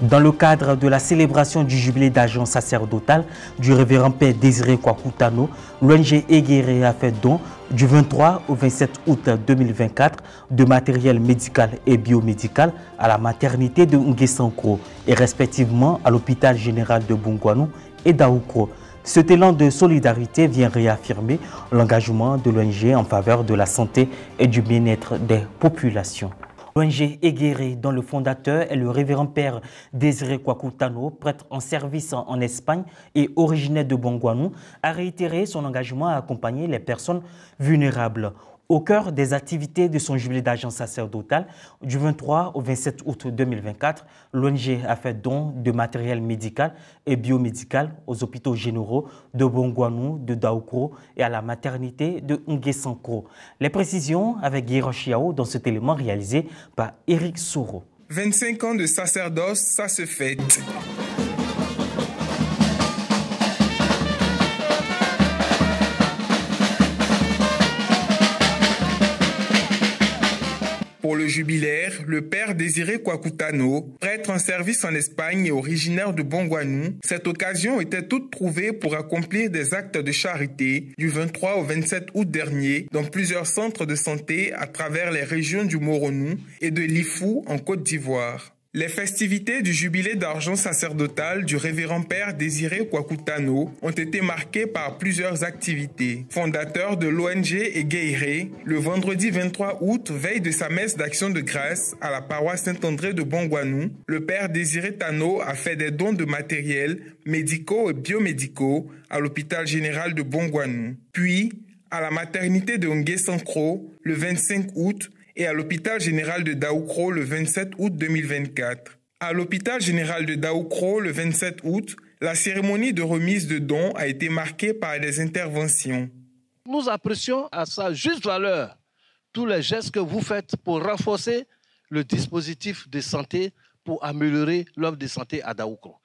Dans le cadre de la célébration du jubilé d'agent sacerdotal du révérend Père Désiré Kwaku Tano, l'ONG Eguéré a fait don du 23 au 27 août 2024 de matériel médical et biomédical à la maternité de Nguessanko et respectivement à l'hôpital général de Bongouanou et d'Aoukro. Cet élan de solidarité vient réaffirmer l'engagement de l'ONG en faveur de la santé et du bien-être des populations. L'ONG Eguéré, dont le fondateur est le révérend Père Désiré Kwaku Tano, prêtre en service en Espagne et originaire de Bongouanou, a réitéré son engagement à accompagner les personnes vulnérables. Au cœur des activités de son jubilé d'agent sacerdotal, du 23 au 27 août 2024, l'ONG a fait don de matériel médical et biomédical aux hôpitaux généraux de Bongouanou, de Daoukro et à la maternité de Nguessanko. Les précisions avec Guéro Chiao dans cet élément réalisé par Éric Souro. 25 ans de sacerdoce, ça se fête. Pour le jubilaire, le père Désiré Kwaku Tano, prêtre en service en Espagne et originaire de Bongouanou, cette occasion était toute trouvée pour accomplir des actes de charité du 23 au 27 août dernier dans plusieurs centres de santé à travers les régions du Moronou et de Lifou en Côte d'Ivoire. Les festivités du jubilé d'argent sacerdotal du révérend Père Désiré Kwaku Tano ont été marquées par plusieurs activités. Fondateur de l'ONG Eguéré, le vendredi 23 août, veille de sa messe d'action de grâce à la paroisse Saint-André de Bongouanou, le Père Désiré Tano a fait des dons de matériel médicaux et biomédicaux à l'hôpital général de Bongouanou. Puis, à la maternité de Nguessanko, le 25 août, et à l'hôpital général de Daoukro le 27 août 2024. À l'hôpital général de Daoukro le 27 août, la cérémonie de remise de dons a été marquée par des interventions. Nous apprécions à sa juste valeur tous les gestes que vous faites pour renforcer le dispositif de santé, pour améliorer l'offre de santé à Daoukro.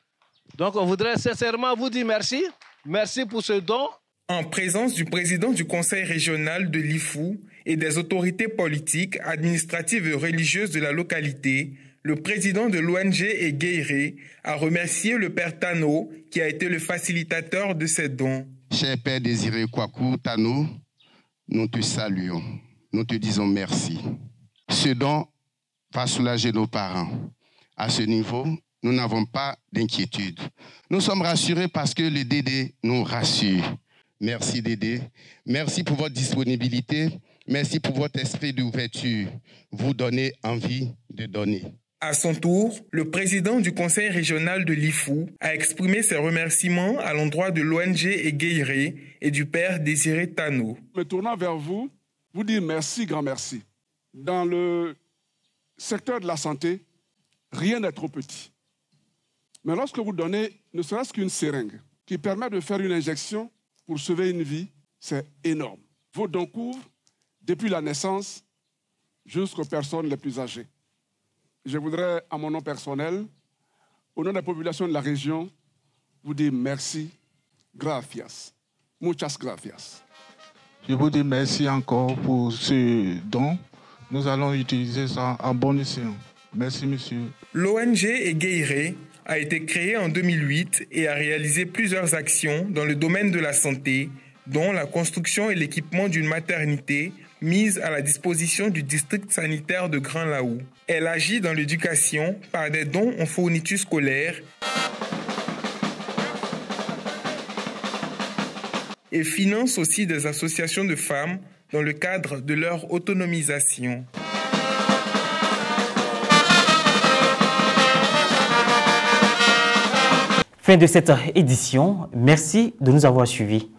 Donc on voudrait sincèrement vous dire merci. Merci pour ce don. En présence du président du conseil régional de Lifou et des autorités politiques, administratives et religieuses de la localité, le président de l'ONG Eguéré a remercié le père Tano qui a été le facilitateur de ces dons. Cher Père Désiré Kwaku Tano, nous te saluons, nous te disons merci. Ce don va soulager nos parents. À ce niveau, nous n'avons pas d'inquiétude. Nous sommes rassurés parce que le DD nous rassure. Merci Dédé, merci pour votre disponibilité, merci pour votre esprit d'ouverture. Vous donnez envie de donner. À son tour, le président du conseil régional de Lifou a exprimé ses remerciements à l'endroit de l'ONG Eguéré et du père Désiré Tano. Me tournant vers vous, vous dire merci, grand merci. Dans le secteur de la santé, rien n'est trop petit. Mais lorsque vous donnez ne serait-ce qu'une seringue qui permet de faire une injection pour sauver une vie, c'est énorme. Vos dons couvrent depuis la naissance jusqu'aux personnes les plus âgées. Je voudrais, à mon nom personnel, au nom de la population de la région, vous dire merci, gracias, muchas gracias. Je vous dis merci encore pour ce don. Nous allons utiliser ça à bon escient. Merci, monsieur. L'ONG Eguéré a été créée en 2008 et a réalisé plusieurs actions dans le domaine de la santé, dont la construction et l'équipement d'une maternité mise à la disposition du district sanitaire de Grand Laou. Elle agit dans l'éducation par des dons en fournitures scolaires et finance aussi des associations de femmes dans le cadre de leur autonomisation. Fin de cette édition. Merci de nous avoir suivis.